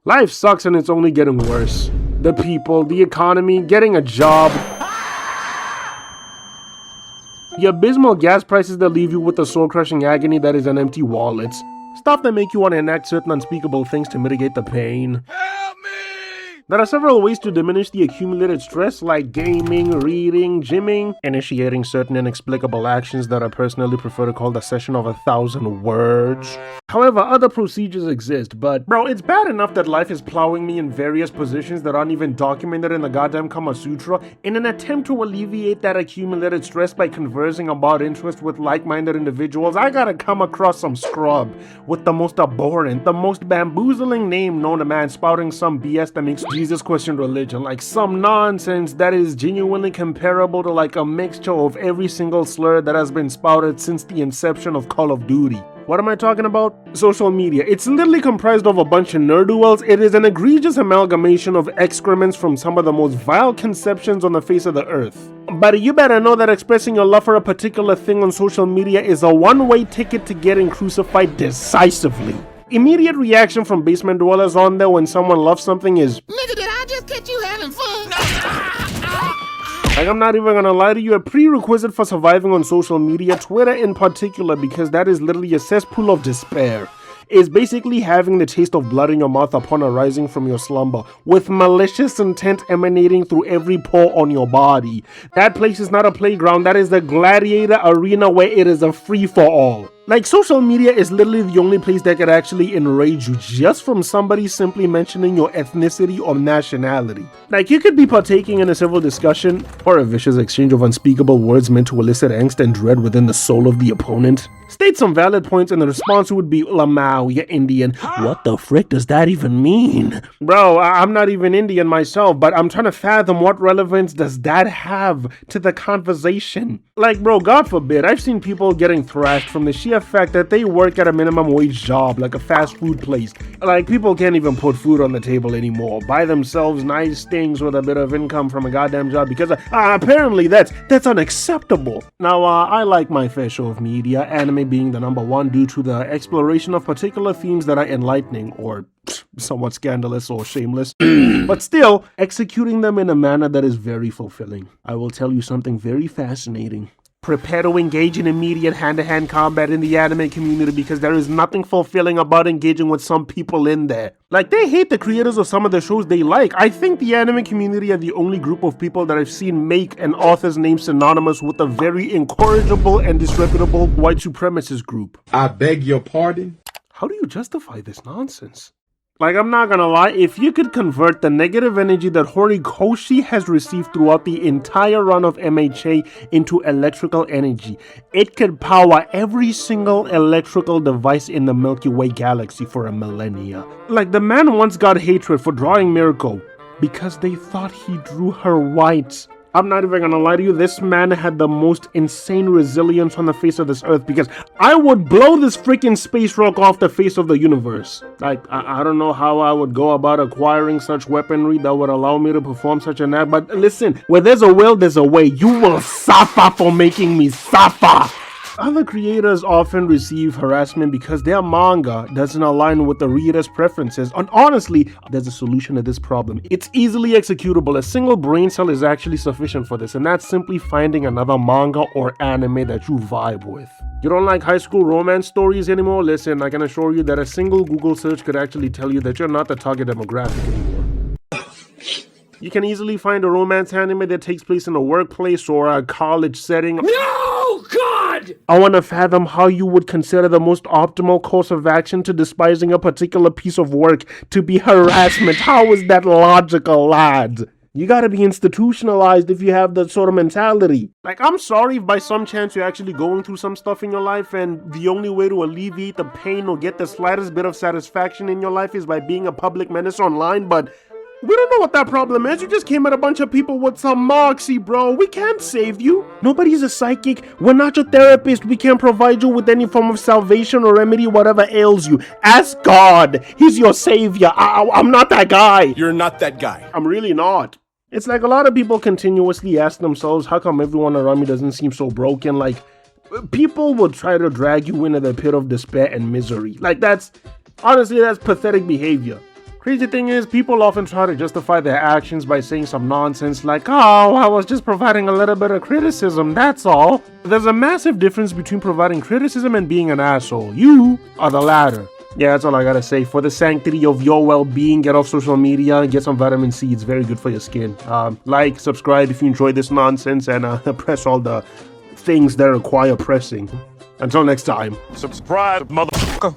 Life sucks and it's only getting worse. The people, the economy, getting a job. The abysmal gas prices that leave you with the soul-crushing agony that is an empty wallet. Stuff that make you want to enact certain unspeakable things to mitigate the pain. Help me! There are several ways to diminish the accumulated stress, like gaming, reading, gymming, initiating certain inexplicable actions that I personally prefer to call the session of 1,000 words. However, other procedures exist, but bro, it's bad enough that life is plowing me in various positions that aren't even documented in the goddamn Kama Sutra. In an attempt to alleviate that accumulated stress by conversing about interest with like-minded individuals, I gotta come across some scrub with the most abhorrent, the most bamboozling name known to man, spouting some BS that makes Jesus question religion, like some nonsense that is genuinely comparable to like a mixture of every single slur that has been spouted since the inception of Call of Duty. What am I talking about? Social media. It's literally comprised of a bunch of nerduels. It is an egregious amalgamation of excrements from some of the most vile conceptions on the face of the earth. But you better know that expressing your love for a particular thing on social media is a one-way ticket to getting crucified decisively. Immediate reaction from basement dwellers on there when someone loves something is, Nigga, did I just catch you having fun? like, I'm not even gonna lie to you, a prerequisite for surviving on social media, Twitter in particular, because that is literally a cesspool of despair, is basically having the taste of blood in your mouth upon arising from your slumber, with malicious intent emanating through every pore on your body. That place is not a playground, that is the gladiator arena where it is a free-for-all. Like, social media is literally the only place that could actually enrage you just from somebody simply mentioning your ethnicity or nationality. Like, you could be partaking in a civil discussion or a vicious exchange of unspeakable words meant to elicit angst and dread within the soul of the opponent. State some valid points and the response would be, Lamau, you're Indian. What the frick does that even mean? Bro, I'm not even Indian myself, but I'm trying to fathom what relevance does that have to the conversation. Like, bro, God forbid, I've seen people getting thrashed from the sheer fact that they work at a minimum wage job, like a fast food place. Like, people can't even put food on the table anymore, buy themselves nice things with a bit of income from a goddamn job, because apparently that's unacceptable. Now, I like my fair share of media, anime being the number one due to the exploration of particular themes that are enlightening or somewhat scandalous or shameless, but still executing them in a manner that is very fulfilling. I will tell you something very fascinating. Prepare to engage in immediate hand-to-hand combat in the anime community, because there is nothing fulfilling about engaging with some people in there. Like, they hate the creators of some of the shows they like. I think the anime community are the only group of people that I've seen make an author's name synonymous with a very incorrigible and disreputable white supremacist group. I beg your pardon? How do you justify this nonsense? Like, I'm not gonna lie, if you could convert the negative energy that Horikoshi has received throughout the entire run of MHA into electrical energy, it could power every single electrical device in the Milky Way galaxy for a millennia. Like, the man once got hatred for drawing Mirko because they thought he drew her white. I'm not even gonna lie to you, this man had the most insane resilience on the face of this earth, because I would blow this freaking space rock off the face of the universe. Like, I don't know how I would go about acquiring such weaponry that would allow me to perform such an act, but listen, where there's a will, there's a way. You will suffer for making me suffer. Other creators often receive harassment because their manga doesn't align with the reader's preferences, and honestly, there's a solution to this problem. It's easily executable. A single brain cell is actually sufficient for this, and that's simply finding another manga or anime that you vibe with. You don't like high school romance stories anymore? Listen, I can assure you that a single Google search could actually tell you that you're not the target demographic anymore. You can easily find a romance anime that takes place in a workplace or a college setting. No, God! I want to fathom how you would consider the most optimal course of action to despising a particular piece of work to be harassment. How is that logical, lad? You gotta be institutionalized if you have that sort of mentality. Like, I'm sorry if by some chance you're actually going through some stuff in your life and the only way to alleviate the pain or get the slightest bit of satisfaction in your life is by being a public menace online, but we don't know what that problem is. You just came at a bunch of people with some moxie, bro. We can't save you. Nobody's a psychic. We're not your therapist. We can't provide you with any form of salvation or remedy, whatever ails you. Ask God. He's your savior. I'm not that guy. You're not that guy. I'm really not. It's like a lot of people continuously ask themselves, how come everyone around me doesn't seem so broken? Like, people will try to drag you into the pit of despair and misery. Like, honestly, that's pathetic behavior. Crazy thing is, people often try to justify their actions by saying some nonsense like, oh, I was just providing a little bit of criticism, that's all. There's a massive difference between providing criticism and being an asshole. You are the latter. Yeah, that's all I gotta say. For the sanctity of your well-being, get off social media and get some vitamin C. It's very good for your skin. Like, subscribe if you enjoyed this nonsense, and press all the things that require pressing. Until next time. Subscribe, motherfucker.